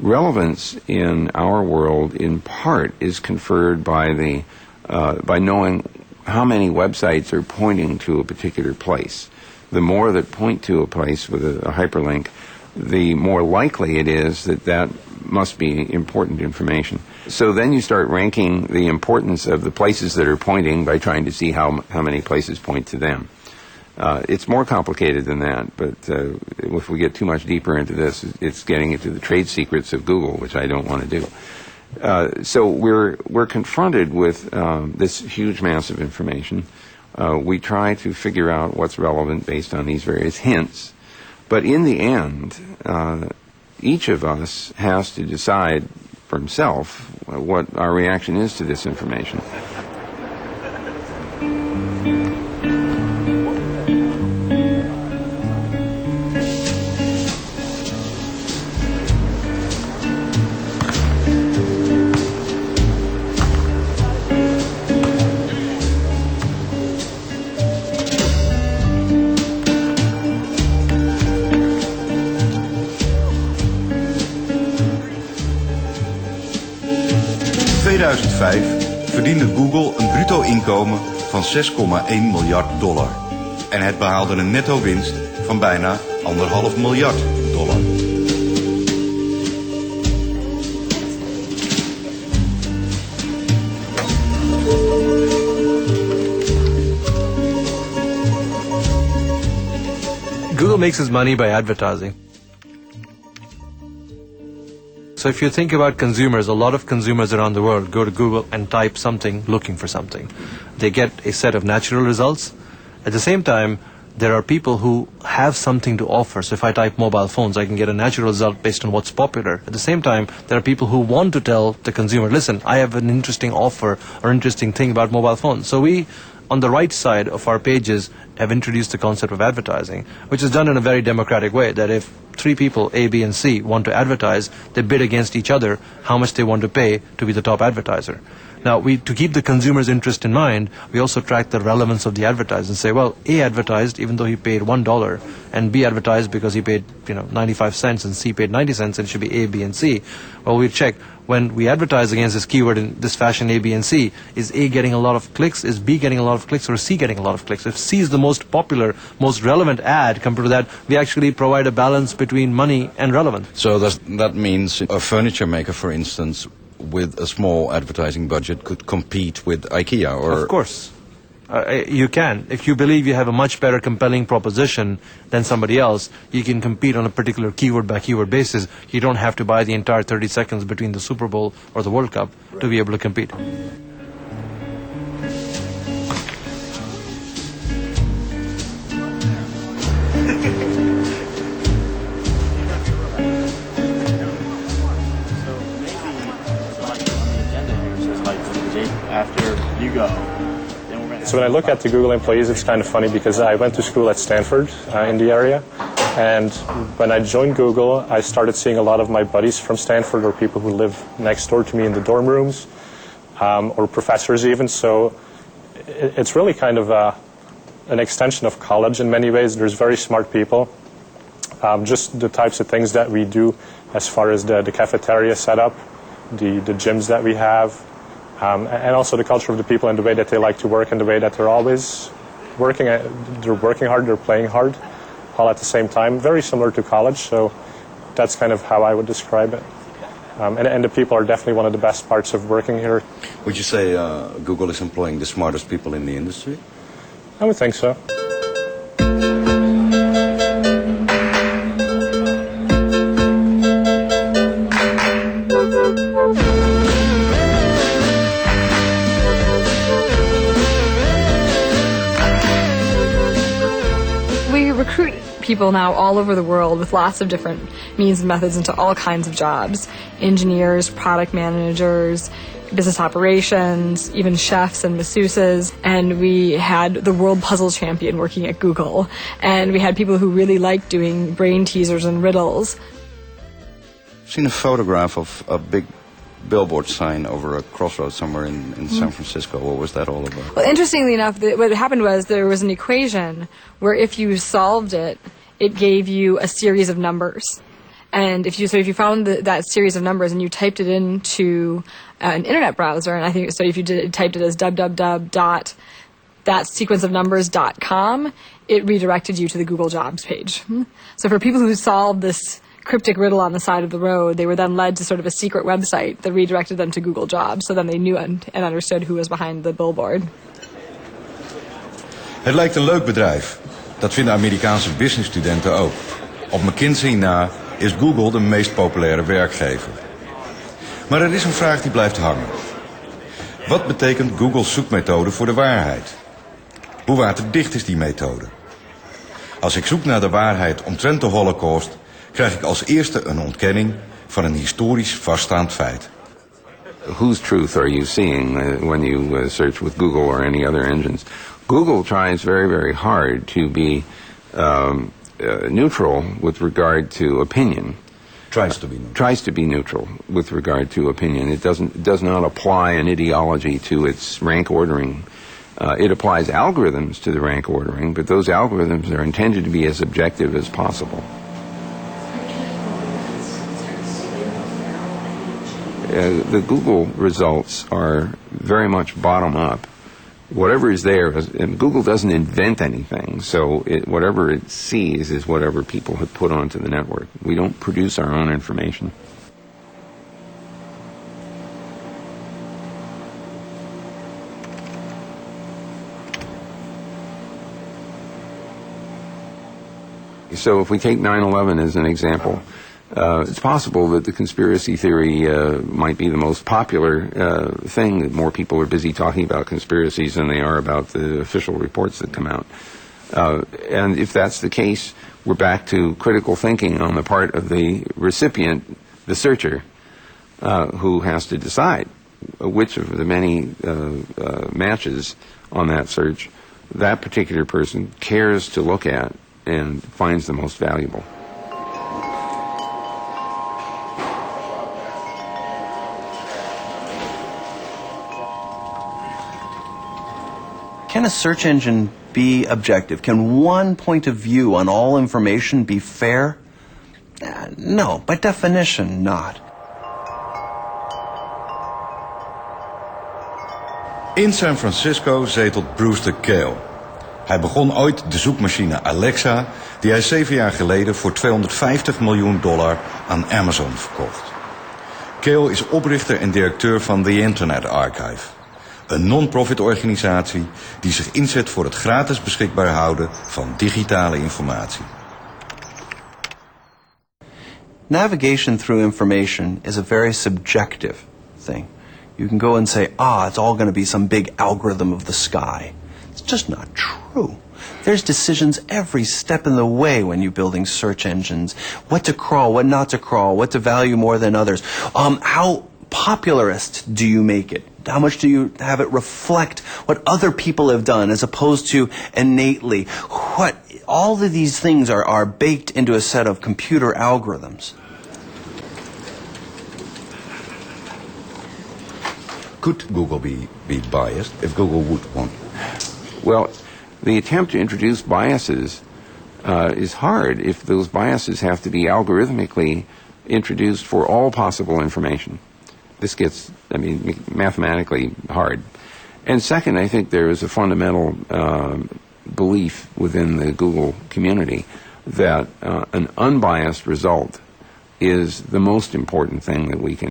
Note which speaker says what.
Speaker 1: relevance in our world, in part, is conferred by by knowing how many websites are pointing to a particular place. The more that point to a place with a hyperlink, the more likely it is that that must be important information. So then you start ranking the importance of the places that are pointing by trying to see how many places point to them. It's more complicated than that, but if we get too much deeper into this, it's getting into the trade secrets of Google, which I don't want to do. So we're confronted with this huge mass of information. We try to figure out what's relevant based on these various hints. But in the end, each of us has to decide for himself what our reaction is to this information.
Speaker 2: In 2005 verdiende Google een bruto inkomen van $6,1 miljard. En het behaalde een netto winst van bijna $1,5 miljard.
Speaker 3: Google makes its money by advertising. So if you think about consumers, a lot of consumers around the world go to Google and type something looking for something. They get a set of natural results. At the same time, there are people who have something to offer. So if I type mobile phones, I can get a natural result based on what's popular. At the same time, there are people who want to tell the consumer, listen, I have an interesting offer or interesting thing about mobile phones. So we, on the right side of our pages, have introduced the concept of advertising, which is done in a very democratic way, that if three people, A, B, and C, want to advertise, they bid against each other how much they want to pay to be the top advertiser. Now, to keep the consumer's interest in mind, we also track the relevance of the advertise and say, well, A advertised even though he paid $1, and B advertised because he paid 95 cents, and C paid 90 cents, and it should be A, B, and C. Well, we check when we advertise against this keyword in this fashion, A, B, and C, is A getting a lot of clicks, is B getting a lot of clicks, or is C getting a lot of clicks? If C is the most popular, most relevant ad compared to that, we actually provide a balance between money and relevance.
Speaker 2: So that means a furniture maker, for instance, with a small advertising budget could compete with IKEA, or...
Speaker 3: Of course. You can. If you believe you have a much better compelling proposition than somebody else, you can compete on a particular keyword by keyword basis. You don't have to buy the entire 30 seconds between the Super Bowl or the World Cup to be able to compete.
Speaker 4: After you go.
Speaker 5: So when I look at the Google employees, it's kind of funny because I went to school at Stanford in the area, and when I joined Google, I started seeing a lot of my buddies from Stanford, or people who live next door to me in the dorm rooms, or professors even. So it's really kind of an extension of college in many ways. There's very smart people. Just the types of things that we do as far as the cafeteria setup, the gyms that we have, and also the culture of the people and the way that they like to work and the way that they're always working. They're working hard, they're playing hard, all at the same time. Very similar to college, so that's kind of how I would describe it. And the people are definitely one of the best parts of working here.
Speaker 2: Would you say Google is employing the smartest people in the industry?
Speaker 5: I would think so.
Speaker 6: Recruit people now all over the world with lots of different means and methods into all kinds of jobs. Engineers, product managers, business operations, even chefs and masseuses. And we had the world puzzle champion working at Google. And we had people who really liked doing brain teasers and riddles.
Speaker 2: I've seen a photograph of a big billboard sign over a crossroads somewhere in San Francisco. What was that all about?
Speaker 6: Well, interestingly enough, what happened was there was an equation where if you solved it, it gave you a series of numbers. And if you found that series of numbers and you typed it into an internet browser, and I think so, if you typed it as www.thatsequenceofnumbers.com, it redirected you to the Google Jobs page. So for people who solved this cryptic riddle on the side of the road, they were then led to sort of a secret website that redirected them to Google Jobs. So then they knew and understood who was behind the billboard.
Speaker 2: Het lijkt een leuk bedrijf. Dat vinden Amerikaanse businessstudenten ook. Op McKinsey na is Google de meest populaire werkgever. Maar er is een vraag die blijft hangen. Wat betekent Google's zoekmethode voor de waarheid? Hoe waterdicht is die methode? Als ik zoek naar de waarheid omtrent de Holocaust, krijg ik als eerste een ontkenning van een historisch vaststaand feit.
Speaker 1: Whose truth are you seeing when you search with Google or any other engines? Google tries very, very hard to be neutral with regard to opinion.
Speaker 2: Tries to be neutral.
Speaker 1: Tries to be neutral with regard to opinion. It does not apply an ideology to its rank ordering. It applies algorithms to the rank ordering, but those algorithms are intended to be as objective as possible. The Google results are very much bottom up. Whatever is there, and Google doesn't invent anything, so whatever it sees is whatever people have put onto the network. We don't produce our own information. So if we take 9/11 as an example, it's possible that the conspiracy theory might be the most popular thing, that more people are busy talking about conspiracies than they are about the official reports that come out. And if that's the case, we're back to critical thinking on the part of the recipient, the searcher, who has to decide which of the many matches on that search that particular person cares to look at and finds the most valuable.
Speaker 4: Can a search engine be objective? Can one point of view on all information be fair? No, by definition not.
Speaker 2: In San Francisco zetelt Brewster Kahle. Hij begon ooit de zoekmachine Alexa, die hij 7 jaar geleden voor $250 miljoen aan Amazon verkocht. Kahle is oprichter en directeur van The Internet Archive, een non-profit organisatie die zich inzet voor het gratis beschikbaar houden van digitale informatie.
Speaker 4: Navigation through information is a very subjective thing. You can go and say, it's all going to be some big algorithm of the sky. It's just not true. There's decisions every step in the way when you're building search engines. What to crawl, what not to crawl, what to value more than others. How popularist do you make it? How much do you have it reflect what other people have done as opposed to innately? All of these things are baked into a set of computer algorithms.
Speaker 2: Could Google be biased if Google would want?
Speaker 1: Well, the attempt to introduce biases is hard if those biases have to be algorithmically introduced for all possible information. This gets, mathematically hard. And second, I think there is a fundamental belief within the Google community that an unbiased result is the most important thing that we can